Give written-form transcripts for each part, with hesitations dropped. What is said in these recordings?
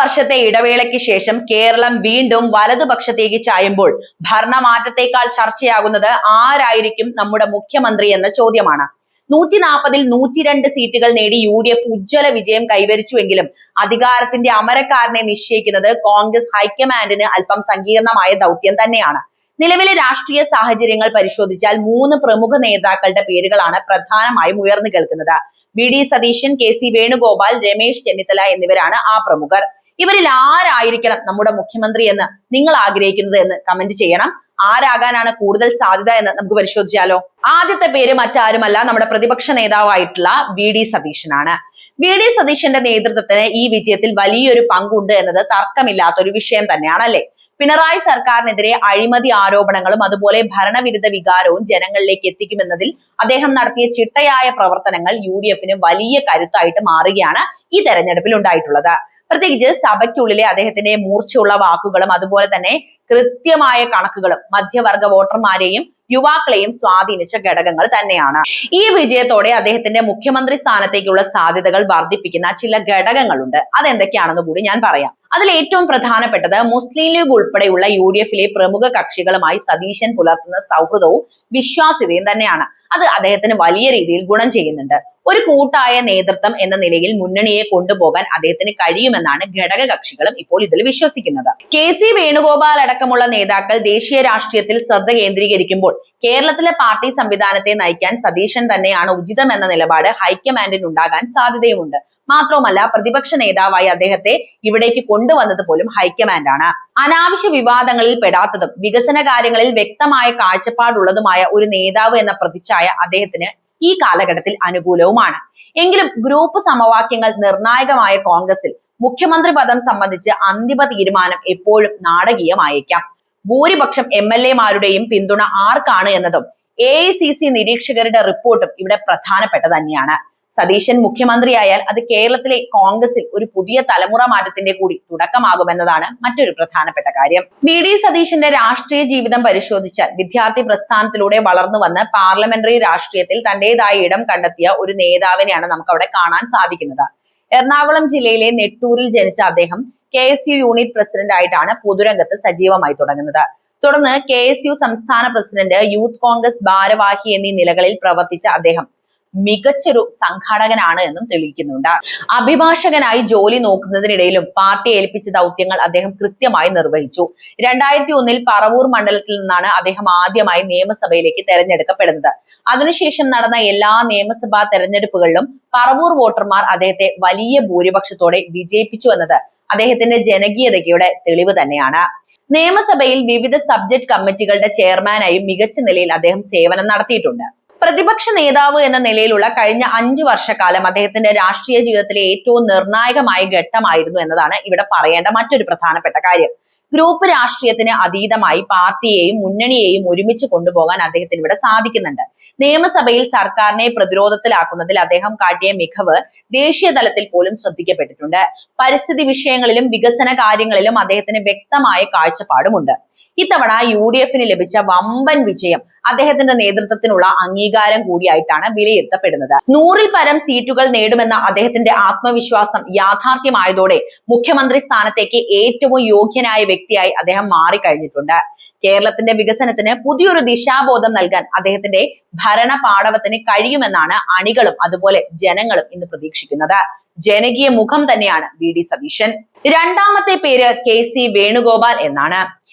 വർഷത്തെ ഇടവേളയ്ക്ക് ശേഷം കേരളം വീണ്ടും വലതുപക്ഷത്തേക്ക് ചായുമ്പോൾ ഭരണമാറ്റത്തേക്കാൾ ചർച്ചയാകുന്നത് ആരായിരിക്കും നമ്മുടെ മുഖ്യമന്ത്രി എന്ന ചോദ്യമാണ്. 140-ൽ 102 സീറ്റുകൾ നേടി UDF ഉജ്ജ്വല വിജയം കൈവരിച്ചുവെങ്കിലും അധികാരത്തിന്റെ അമരക്കാരനെ നിശ്ചയിക്കുന്നത് കോൺഗ്രസ് ഹൈക്കമാൻഡിന് അല്പം സങ്കീർണമായ ദൗത്യം തന്നെയാണ്. നിലവിലെ രാഷ്ട്രീയ സാഹചര്യങ്ങൾ പരിശോധിച്ചാൽ 3 പ്രമുഖ നേതാക്കളുടെ പേരുകളാണ് പ്രധാനമായും ഉയർന്നു കേൾക്കുന്നത്. VD സതീശൻ, KC വേണുഗോപാൽ, രമേശ് ചെന്നിത്തല എന്നിവരാണ് ആ പ്രമുഖർ. ഇവരിൽ ആരായിരിക്കണം നമ്മുടെ മുഖ്യമന്ത്രി എന്ന് നിങ്ങൾ ആഗ്രഹിക്കുന്നത് എന്ന് കമന്റ് ചെയ്യണം. ആരാകാനാണ് കൂടുതൽ സാധ്യത എന്ന് നമുക്ക് പരിശോധിച്ചാലോ. ആദ്യത്തെ പേര് മറ്റാരുമല്ല, നമ്മുടെ പ്രതിപക്ഷ നേതാവായിട്ടുള്ള VD സതീശനാണ്. VD സതീശന്റെ നേതൃത്വത്തിന് ഈ വിജയത്തിൽ വലിയൊരു പങ്കുണ്ട് എന്നത് തർക്കമില്ലാത്തൊരു വിഷയം തന്നെയാണ്, അല്ലെ? പിണറായി സർക്കാരിനെതിരെ അഴിമതി ആരോപണങ്ങളും അതുപോലെ ഭരണവിരുദ്ധ വികാരവും ജനങ്ങളിലേക്ക് എത്തിക്കുമെന്നതിൽ അദ്ദേഹം നടത്തിയ ചിട്ടയായ പ്രവർത്തനങ്ങൾ UDFന് വലിയ കരുത്തായിട്ട് മാറുകയാണ് ഈ തെരഞ്ഞെടുപ്പിൽ ഉണ്ടായിട്ടുള്ളത്. പ്രത്യേകിച്ച് സഭയ്ക്കുള്ളിലെ അദ്ദേഹത്തിന്റെ മൂർച്ചയുള്ള വാക്കുകളും അതുപോലെ തന്നെ കൃത്യമായ കണക്കുകളും മധ്യവർഗ വോട്ടർമാരെയും യുവാക്കളെയും സ്വാധീനിച്ച ഘടകങ്ങൾ തന്നെയാണ്. ഈ വിജയത്തോടെ അദ്ദേഹത്തിന്റെ മുഖ്യമന്ത്രി സ്ഥാനത്തേക്കുള്ള സാധ്യതകൾ വർദ്ധിപ്പിക്കുന്ന ചില ഘടകങ്ങളുണ്ട്. അതെന്തൊക്കെയാണെന്ന് കൂടി ഞാൻ പറയാം. അതിൽ ഏറ്റവും പ്രധാനപ്പെട്ടത് മുസ്ലിം ലീഗ് ഉൾപ്പെടെയുള്ള UDFലെ പ്രമുഖ കക്ഷികളുമായി സതീശൻ പുലർത്തുന്ന സൗഹൃദവും വിശ്വാസ്യതയും തന്നെയാണ്. അത് അദ്ദേഹത്തിന് വലിയ രീതിയിൽ ഗുണം ചെയ്യുന്നുണ്ട്. ഒരു കൂട്ടായ നേതൃത്വം എന്ന നിലയിൽ മുന്നണിയെ കൊണ്ടുപോകാൻ അദ്ദേഹത്തിന് കഴിയുമെന്നാണ് ഘടക കക്ഷികളും ഇപ്പോൾ ഇതിൽ വിശ്വസിക്കുന്നത്. KC വേണുഗോപാൽ അടക്കമുള്ള നേതാക്കൾ ദേശീയ രാഷ്ട്രീയത്തിൽ ശ്രദ്ധ കേന്ദ്രീകരിക്കുമ്പോൾ കേരളത്തിലെ പാർട്ടി സംവിധാനത്തെ നയിക്കാൻ സതീശൻ തന്നെയാണ് ഉചിതമെന്ന നിലപാട് ഹൈക്കമാൻഡിന് ഉണ്ടാകാൻ സാധ്യതയുമുണ്ട്. മാത്രവുമല്ല, പ്രതിപക്ഷ നേതാവായി അദ്ദേഹത്തെ ഇവിടേക്ക് കൊണ്ടുവന്നത് പോലും ഹൈക്കമാൻഡാണ്. അനാവശ്യ വിവാദങ്ങളിൽ പെടാത്തതും വികസന കാര്യങ്ങളിൽ വ്യക്തമായ കാഴ്ചപ്പാടുള്ളതുമായ ഒരു നേതാവ് എന്ന പ്രതിച്ഛായ അദ്ദേഹത്തിന് ഈ കാലഘട്ടത്തിൽ അനുകൂലവുമാണ്. എങ്കിലും ഗ്രൂപ്പ് സമവാക്യങ്ങൾ നിർണായകമായ കോൺഗ്രസിൽ മുഖ്യമന്ത്രി പദം സംബന്ധിച്ച് അന്തിമ തീരുമാനം എപ്പോഴും നാടകീയമായേക്കാം. ഭൂരിപക്ഷം MLA-മാരുടെയും പിന്തുണ ആർക്കാണ് എന്നതും AICC നിരീക്ഷകരുടെ റിപ്പോർട്ടും ഇവിടെ പ്രധാനപ്പെട്ട തന്നെയാണ്. സതീശൻ മുഖ്യമന്ത്രിയായാൽ അത് കേരളത്തിലെ കോൺഗ്രസിൽ ഒരു പുതിയ തലമുറ മാറ്റത്തിന്റെ കൂടി തുടക്കമാകുമെന്നതാണ് മറ്റൊരു പ്രധാനപ്പെട്ട കാര്യം. VD സതീശന്റെ രാഷ്ട്രീയ ജീവിതം പരിശോധിച്ചാൽ വിദ്യാർത്ഥി പ്രസ്ഥാനത്തിലൂടെ വളർന്നു വന്ന് പാർലമെന്ററി രാഷ്ട്രീയത്തിൽ തന്റേതായ ഇടം കണ്ടെത്തിയ ഒരു നേതാവിനെയാണ് നമുക്ക് അവിടെ കാണാൻ സാധിക്കുന്നത്. എറണാകുളം ജില്ലയിലെ നെട്ടൂരിൽ ജനിച്ച അദ്ദേഹം KSU യൂണിറ്റ് പ്രസിഡന്റ് ആയിട്ടാണ് പൊതുരംഗത്ത് സജീവമായി തുടങ്ങുന്നത്. തുടർന്ന് KSU സംസ്ഥാന പ്രസിഡന്റ്, യൂത്ത് കോൺഗ്രസ് ഭാരവാഹി എന്നീ നിലകളിൽ പ്രവർത്തിച്ച അദ്ദേഹം മികച്ചൊരു സംഘാടകനാണ് എന്നും തെളിയിക്കുന്നുണ്ട്. അഭിഭാഷകനായി ജോലി നോക്കുന്നതിനിടയിലും പാർട്ടി ഏൽപ്പിച്ച ദൗത്യങ്ങൾ അദ്ദേഹം കൃത്യമായി നിർവഹിച്ചു. 2001-ൽ പറവൂർ മണ്ഡലത്തിൽ നിന്നാണ് അദ്ദേഹം ആദ്യമായി നിയമസഭയിലേക്ക് തെരഞ്ഞെടുക്കപ്പെടുന്നത്. അതിനുശേഷം നടന്ന എല്ലാ നിയമസഭാ തെരഞ്ഞെടുപ്പുകളിലും പറവൂർ വോട്ടർമാർ അദ്ദേഹത്തെ വലിയ ഭൂരിപക്ഷത്തോടെ വിജയിപ്പിച്ചു എന്നത് അദ്ദേഹത്തിന്റെ ജനകീയതയുടെ തെളിവ് തന്നെയാണ്. നിയമസഭയിൽ വിവിധ സബ്ജക്ട് കമ്മിറ്റികളുടെ ചെയർമാനായും മികച്ച നിലയിൽ അദ്ദേഹം സേവനം നടത്തിയിട്ടുണ്ട്. പ്രതിപക്ഷ നേതാവ് എന്ന നിലയിലുള്ള കഴിഞ്ഞ 5 വർഷക്കാലം അദ്ദേഹത്തിന്റെ രാഷ്ട്രീയ ജീവിതത്തിലെ ഏറ്റവും നിർണായകമായ ഘട്ടമായിരുന്നു എന്നതാണ് ഇവിടെ പറയേണ്ട മറ്റൊരു പ്രധാനപ്പെട്ട കാര്യം. ഗ്രൂപ്പ് രാഷ്ട്രീയത്തിന് അതീതമായി പാർട്ടിയെയും മുന്നണിയെയും ഒരുമിച്ച് കൊണ്ടുപോകാൻ അദ്ദേഹത്തിന് ഇവിടെ സാധിക്കുന്നുണ്ട്. നിയമസഭയിൽ സർക്കാരിനെ പ്രതിരോധത്തിലാക്കുന്നതിൽ അദ്ദേഹം കാട്ടിയ മികവ് ദേശീയ തലത്തിൽ പോലും ശ്രദ്ധിക്കപ്പെട്ടിട്ടുണ്ട്. പരിസ്ഥിതി വിഷയങ്ങളിലും വികസന കാര്യങ്ങളിലും അദ്ദേഹത്തിന് വ്യക്തമായ കാഴ്ചപ്പാടുമുണ്ട്. ഇത്തവണ UDFന് ലഭിച്ച വമ്പൻ വിജയം അദ്ദേഹത്തിന്റെ നേതൃത്വത്തിനുള്ള അംഗീകാരം കൂടിയായിട്ടാണ് വിലയിരുത്തപ്പെടുന്നത്. 100-ൽ പരം സീറ്റുകൾ നേടുമെന്ന അദ്ദേഹത്തിന്റെ ആത്മവിശ്വാസം യാഥാർത്ഥ്യമായതോടെ മുഖ്യമന്ത്രി സ്ഥാനത്തേക്ക് ഏറ്റവും യോഗ്യനായ വ്യക്തിയായി അദ്ദേഹം മാറിക്കഴിഞ്ഞിട്ടുണ്ട്. കേരളത്തിന്റെ വികസനത്തിന് പുതിയൊരു ദിശാബോധം നൽകാൻ അദ്ദേഹത്തിന്റെ ഭരണ പാടവത്തിന് കഴിയുമെന്നാണ് അണികളും അതുപോലെ ജനങ്ങളും ഇന്ന് പ്രതീക്ഷിക്കുന്നത്. ജനകീയ മുഖം തന്നെയാണ് VD സതീശൻ. രണ്ടാമത്തെ പേര് KC വേണുഗോപാൽ എന്നാണ്.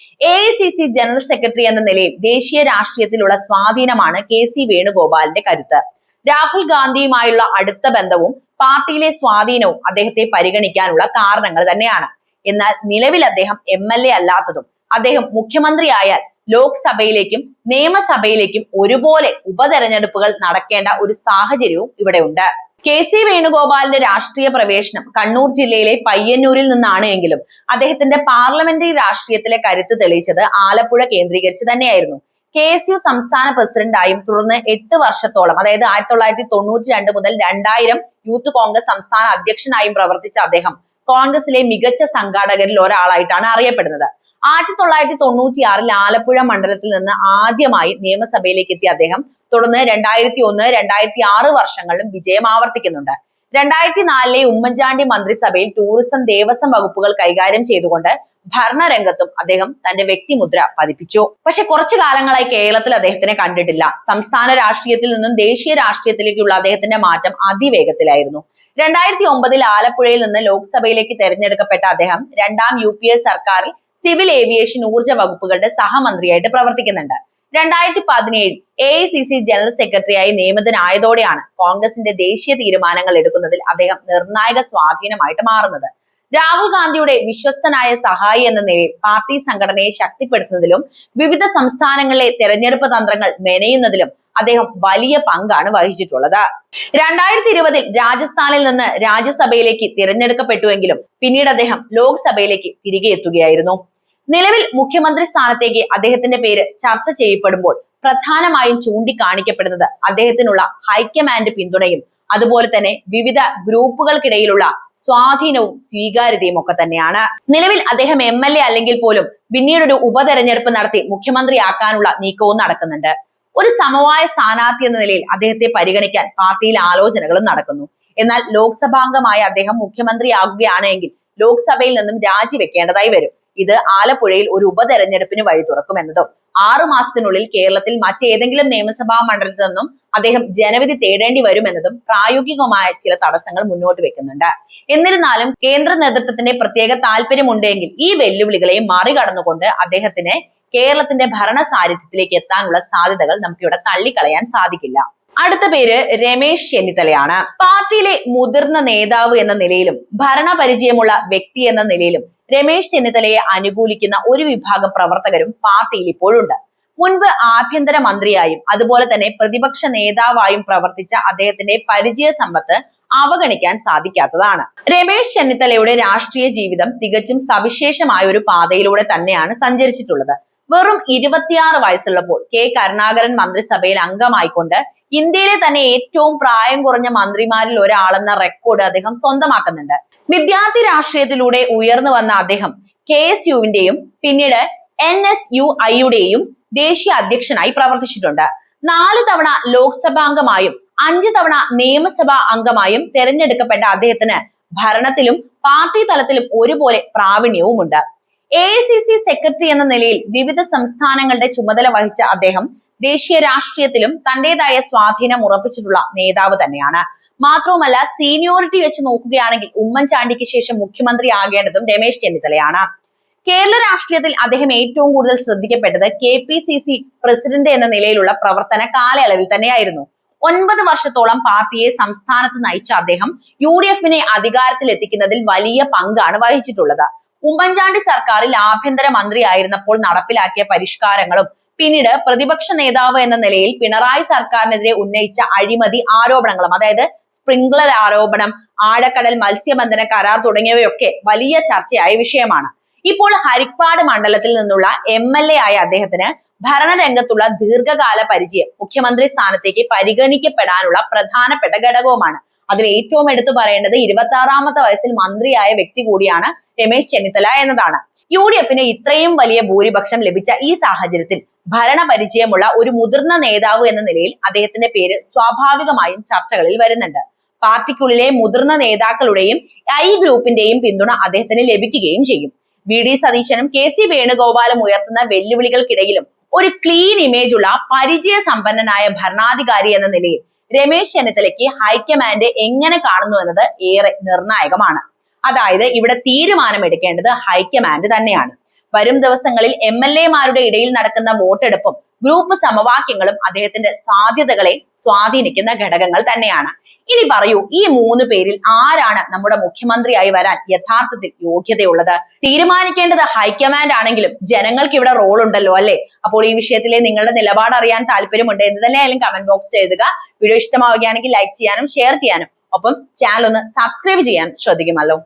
AICC ജനറൽ സെക്രട്ടറി എന്ന നിലയിൽ ദേശീയ രാഷ്ട്രീയത്തിലുള്ള സ്വാധീനമാണ് KC വേണുഗോപാലിന്റെ കരുത്ത്. രാഹുൽ ഗാന്ധിയുമായുള്ള അടുത്ത ബന്ധവും പാർട്ടിയിലെ സ്വാധീനവും അദ്ദേഹത്തെ പരിഗണിക്കാനുള്ള കാരണങ്ങൾ തന്നെയാണ്. എന്നാൽ നിലവിൽ അദ്ദേഹം MLA അല്ലാത്തതും അദ്ദേഹം മുഖ്യമന്ത്രിയായാൽ ലോക്സഭയിലേക്കും നിയമസഭയിലേക്കും ഒരുപോലെ ഉപതെരഞ്ഞെടുപ്പുകൾ നടക്കേണ്ട ഒരു സാഹചര്യവും ഇവിടെ ഉണ്ട്. KC വേണുഗോപാലിന്റെ രാഷ്ട്രീയ പ്രവേശനം കണ്ണൂർ ജില്ലയിലെ പയ്യന്നൂരിൽ നിന്നാണ് എങ്കിലും അദ്ദേഹത്തിന്റെ പാർലമെന്ററി രാഷ്ട്രീയത്തിലെ കരുത്ത് തെളിയിച്ചത് ആലപ്പുഴ കേന്ദ്രീകരിച്ച് തന്നെയായിരുന്നു. KSU സംസ്ഥാന പ്രസിഡന്റായും തുടർന്ന് 8 വർഷത്തോളം, അതായത് 1992 മുതൽ 2000 യൂത്ത് കോൺഗ്രസ് സംസ്ഥാന അധ്യക്ഷനായും പ്രവർത്തിച്ച അദ്ദേഹം കോൺഗ്രസിലെ മികച്ച സംഘാടകരിൽ ഒരാളായിട്ടാണ് അറിയപ്പെടുന്നത്. 1996-ൽ ആലപ്പുഴ മണ്ഡലത്തിൽ നിന്ന് ആദ്യമായി നിയമസഭയിലേക്ക് എത്തിയ അദ്ദേഹം തുടർന്ന് 2001, 2006 വർഷങ്ങളിലും വിജയം ആവർത്തിക്കുന്നുണ്ട്. 2004 ഉമ്മൻചാണ്ടി മന്ത്രിസഭയിൽ ടൂറിസം ദേവസ്വം വകുപ്പുകൾ കൈകാര്യം ചെയ്തുകൊണ്ട് ഭരണരംഗത്തും അദ്ദേഹം തന്റെ വ്യക്തിമുദ്ര പതിപ്പിച്ചു. പക്ഷെ കുറച്ചു കാലങ്ങളായി കേരളത്തിൽ അദ്ദേഹത്തിനെ കണ്ടിട്ടില്ല. സംസ്ഥാന രാഷ്ട്രീയത്തിൽ നിന്നും ദേശീയ രാഷ്ട്രീയത്തിലേക്കുള്ള അദ്ദേഹത്തിന്റെ മാറ്റം അതിവേഗത്തിലായിരുന്നു. 2009 ആലപ്പുഴയിൽ നിന്ന് ലോക്സഭയിലേക്ക് തെരഞ്ഞെടുക്കപ്പെട്ട അദ്ദേഹം രണ്ടാം UPA സർക്കാരിൽ സിവിൽ ഏവിയേഷൻ ഊർജ്ജ വകുപ്പുകളുടെ സഹമന്ത്രിയായിട്ട് പ്രവർത്തിക്കുന്നുണ്ട്. 2017 AICC ജനറൽ സെക്രട്ടറിയായി നിയമിതനായതോടെയാണ് കോൺഗ്രസിന്റെ ദേശീയ തീരുമാനങ്ങൾ എടുക്കുന്നതിൽ അദ്ദേഹം നിർണായക സ്വാധീനമായിട്ട് മാറുന്നത്. രാഹുൽ ഗാന്ധിയുടെ വിശ്വസ്തനായ സഹായി എന്ന നിലയിൽ പാർട്ടി സംഘടനയെ ശക്തിപ്പെടുത്തുന്നതിലും വിവിധ സംസ്ഥാനങ്ങളിലെ തെരഞ്ഞെടുപ്പ് തന്ത്രങ്ങൾ മെനയുന്നതിലും അദ്ദേഹം വലിയ പങ്കാണ് വഹിച്ചിട്ടുള്ളത്. 2020 രാജസ്ഥാനിൽ നിന്ന് രാജ്യസഭയിലേക്ക് തിരഞ്ഞെടുക്കപ്പെട്ടുവെങ്കിലും പിന്നീട് അദ്ദേഹം ലോക്സഭയിലേക്ക് തിരികെ എത്തുകയായിരുന്നു. നിലവിൽ മുഖ്യമന്ത്രി സ്ഥാനത്തേക്ക് അദ്ദേഹത്തിന്റെ പേര് ചർച്ച ചെയ്യപ്പെടുമ്പോൾ പ്രധാനമായും ചൂണ്ടിക്കാണിക്കപ്പെടുന്നത് അദ്ദേഹത്തിനുള്ള ഹൈക്കമാൻഡ് പിന്തുണയും അതുപോലെ തന്നെ വിവിധ ഗ്രൂപ്പുകൾക്കിടയിലുള്ള സ്വാധീനവും സ്വീകാര്യതയും ഒക്കെ തന്നെയാണ്. നിലവിൽ അദ്ദേഹം MLA അല്ലെങ്കിൽ പോലും പിന്നീട് ഒരു ഉപതെരഞ്ഞെടുപ്പ് നടത്തി മുഖ്യമന്ത്രിയാക്കാനുള്ള നീക്കവും നടക്കുന്നുണ്ട്. ഒരു സമവായ സ്ഥാനാർത്ഥി എന്ന നിലയിൽ അദ്ദേഹത്തെ പരിഗണിക്കാൻ പാർട്ടിയിൽ ആലോചനകളും നടക്കുന്നു. എന്നാൽ ലോക്സഭാംഗമായ അദ്ദേഹം മുഖ്യമന്ത്രിയാകുകയാണെങ്കിൽ ലോക്സഭയിൽ നിന്നും രാജിവെക്കേണ്ടതായി വരും. ഇത് ആലപ്പുഴയിൽ ഒരു ഉപതെരഞ്ഞെടുപ്പിന് വഴി തുറക്കുമെന്നതും 6 മാസത്തിനുള്ളിൽ കേരളത്തിൽ മറ്റേതെങ്കിലും നിയമസഭാ മണ്ഡലത്തിൽ നിന്നും അദ്ദേഹം ജനവിധി തേടേണ്ടി വരുമെന്നതും പ്രായോഗികമായ ചില തടസ്സങ്ങൾ മുന്നോട്ട് വെക്കുന്നുണ്ട്. എന്നിരുന്നാലും കേന്ദ്ര നേതൃത്വത്തിന്റെ പ്രത്യേക താല്പര്യമുണ്ടെങ്കിൽ ഈ വെല്ലുവിളികളെ മറികടന്നുകൊണ്ട് അദ്ദേഹത്തിന് കേരളത്തിന്റെ ഭരണ സാരഥ്യത്തിലേക്ക് എത്താനുള്ള സാധ്യതകൾ നമുക്കിവിടെ തള്ളിക്കളയാൻ സാധിക്കില്ല. അടുത്ത പേര് രമേശ് ചെന്നിത്തലയാണ്. പാർട്ടിയിലെ മുതിർന്ന നേതാവ് എന്ന നിലയിലും ഭരണപരിചയമുള്ള വ്യക്തി എന്ന നിലയിലും രമേശ് ചെന്നിത്തലയെ അനുകൂലിക്കുന്ന ഒരു വിഭാഗം പ്രവർത്തകരും പാർട്ടിയിൽ ഇപ്പോഴുണ്ട്. മുൻപ് ആഭ്യന്തര മന്ത്രിയായും അതുപോലെ തന്നെ പ്രതിപക്ഷ നേതാവായും പ്രവർത്തിച്ച അദ്ദേഹത്തിന്റെ പരിചയ സമ്പത്ത് അവഗണിക്കാൻ സാധിക്കാത്തതാണ്. രമേശ് ചെന്നിത്തലയുടെ രാഷ്ട്രീയ ജീവിതം തികച്ചും സവിശേഷമായ ഒരു പാതയിലൂടെ തന്നെയാണ് സഞ്ചരിച്ചിട്ടുള്ളത്. വെറും 26 വയസ്സുള്ളപ്പോൾ കരുണാകരൻ മന്ത്രിസഭയിൽ അംഗമായിക്കൊണ്ട് ഇന്ത്യയിലെ തന്നെ ഏറ്റവും പ്രായം കുറഞ്ഞ മന്ത്രിമാരിൽ ഒരാളെന്ന റെക്കോർഡ് അദ്ദേഹം സ്വന്തമാക്കുന്നുണ്ട്. വിദ്യാർത്ഥി രാഷ്ട്രീയത്തിലൂടെ ഉയർന്നു വന്ന അദ്ദേഹം KSUവിന്റെയും പിന്നീട് NSUIയുടെയും ദേശീയ അധ്യക്ഷനായി പ്രവർത്തിച്ചിട്ടുണ്ട്. 4 തവണ ലോക്സഭാംഗമായും 5 തവണ നിയമസഭാ അംഗമായും തെരഞ്ഞെടുക്കപ്പെട്ട അദ്ദേഹത്തിന് ഭരണത്തിലും പാർട്ടി തലത്തിലും ഒരുപോലെ പ്രാവീണ്യവുമുണ്ട്. AICC സെക്രട്ടറി എന്ന നിലയിൽ വിവിധ സംസ്ഥാനങ്ങളുടെ ചുമതല വഹിച്ച അദ്ദേഹം ദേശീയ രാഷ്ട്രീയത്തിലും തന്റേതായ സ്വാധീനം ഉറപ്പിച്ചിട്ടുള്ള നേതാവ് തന്നെയാണ്. മാത്രവുമല്ല, സീനിയോറിറ്റി വെച്ച് നോക്കുകയാണെങ്കിൽ ഉമ്മൻചാണ്ടിക്ക് ശേഷം മുഖ്യമന്ത്രി ആകേണ്ടതും രമേശ് ചെന്നിത്തലയാണ്. കേരള രാഷ്ട്രീയത്തിൽ അദ്ദേഹം ഏറ്റവും കൂടുതൽ ശ്രദ്ധിക്കപ്പെട്ടത് KPCC പ്രസിഡന്റ് എന്ന നിലയിലുള്ള പ്രവർത്തന കാലയളവിൽ തന്നെയായിരുന്നു. 9 വർഷത്തോളം പാർട്ടിയെ സംസ്ഥാനത്ത് നയിച്ച അദ്ദേഹം UDFനെ അധികാരത്തിൽ എത്തിക്കുന്നതിൽ വലിയ പങ്കാണ് വഹിച്ചിട്ടുള്ളത്. ഉമ്മൻചാണ്ടി സർക്കാരിൽ ആഭ്യന്തര മന്ത്രിയായിരുന്നപ്പോൾ നടപ്പിലാക്കിയ പരിഷ്കാരങ്ങളും പിന്നീട് പ്രതിപക്ഷ നേതാവ് എന്ന നിലയിൽ പിണറായി സർക്കാരിനെതിരെ ഉന്നയിച്ച അഴിമതി ആരോപണങ്ങളും, അതായത് സ്പ്രിംഗ്ലർ ആരോപണം, ആഴക്കടൽ മത്സ്യബന്ധന കരാർ തുടങ്ങിയവയൊക്കെ വലിയ ചർച്ചയായ വിഷയമാണ്. ഇപ്പോൾ ഹരിപ്പാട് മണ്ഡലത്തിൽ നിന്നുള്ള MLA ആയ അദ്ദേഹത്തിന് ഭരണരംഗത്തുള്ള ദീർഘകാല പരിചയം മുഖ്യമന്ത്രി സ്ഥാനത്തേക്ക് പരിഗണിക്കപ്പെടാനുള്ള പ്രധാനപ്പെട്ട ഘടകവുമാണ്. അതിൽ ഏറ്റവും എടുത്തു പറയേണ്ടത് 26ാമത്തെ വയസ്സിൽ മന്ത്രിയായ വ്യക്തി കൂടിയാണ് രമേശ് ചെന്നിത്തല എന്നതാണ്. UDFന് ഇത്രയും വലിയ ഭൂരിപക്ഷം ലഭിച്ച ഈ സാഹചര്യത്തിൽ ഭരണപരിചയമുള്ള ഒരു മുതിർന്ന നേതാവ് എന്ന നിലയിൽ അദ്ദേഹത്തിന്റെ പേര് സ്വാഭാവികമായും ചർച്ചകളിൽ വരുന്നുണ്ട്. പാർട്ടിക്കുള്ളിലെ മുതിർന്ന നേതാക്കളുടെയും I ഗ്രൂപ്പിന്റെയും പിന്തുണ അദ്ദേഹത്തിന് ലഭിക്കുകയും ചെയ്യും. VD സതീശനും KC വേണുഗോപാലും ഉയർത്തുന്ന വെല്ലുവിളികൾക്കിടയിലും ഒരു ക്ലീൻ ഇമേജ് ഉള്ള പരിചയ സമ്പന്നനായ ഭരണാധികാരി എന്ന നിലയിൽ രമേശ് ചെന്നിത്തലയ്ക്ക് ഹൈക്കമാൻഡ് എങ്ങനെ കാണുന്നു എന്നത് ഏറെ നിർണായകമാണ്. അതായത് ഇവിടെ തീരുമാനമെടുക്കേണ്ടത് ഹൈക്കമാൻഡ് തന്നെയാണ്. വരും ദിവസങ്ങളിൽ MLA-മാരുടെ ഇടയിൽ നടക്കുന്ന വോട്ടെടുപ്പും ഗ്രൂപ്പ് സമവാക്യങ്ങളും അദ്ദേഹത്തിന്റെ സാധ്യതകളെ സ്വാധീനിക്കുന്ന ഘടകങ്ങൾ തന്നെയാണ്. ഇനി പറയൂ, ഈ 3 പേരിൽ ആരാണ് നമ്മുടെ മുഖ്യമന്ത്രിയായി വരാൻ യഥാർത്ഥത്തിൽ യോഗ്യതയുള്ളത്? തീരുമാനിക്കേണ്ടത് ഹൈക്കമാൻഡ് ആണെങ്കിലും ജനങ്ങൾക്ക് ഇവിടെ റോൾ ഉണ്ടല്ലോ, അല്ലെ? അപ്പോൾ ഈ വിഷയത്തിലെ നിങ്ങളുടെ നിലപാട് അറിയാൻ താല്പര്യമുണ്ട് എന്ന് തന്നെയായാലും കമന്റ് ബോക്സിൽ എഴുതുക. വീഡിയോ ഇഷ്ടമാവുകയാണെങ്കിൽ ലൈക്ക് ചെയ്യാനും ഷെയർ ചെയ്യാനും ഒപ്പം ചാനൽ ഒന്ന് സബ്സ്ക്രൈബ് ചെയ്യാൻ ശ്രദ്ധിക്കുമല്ലോ.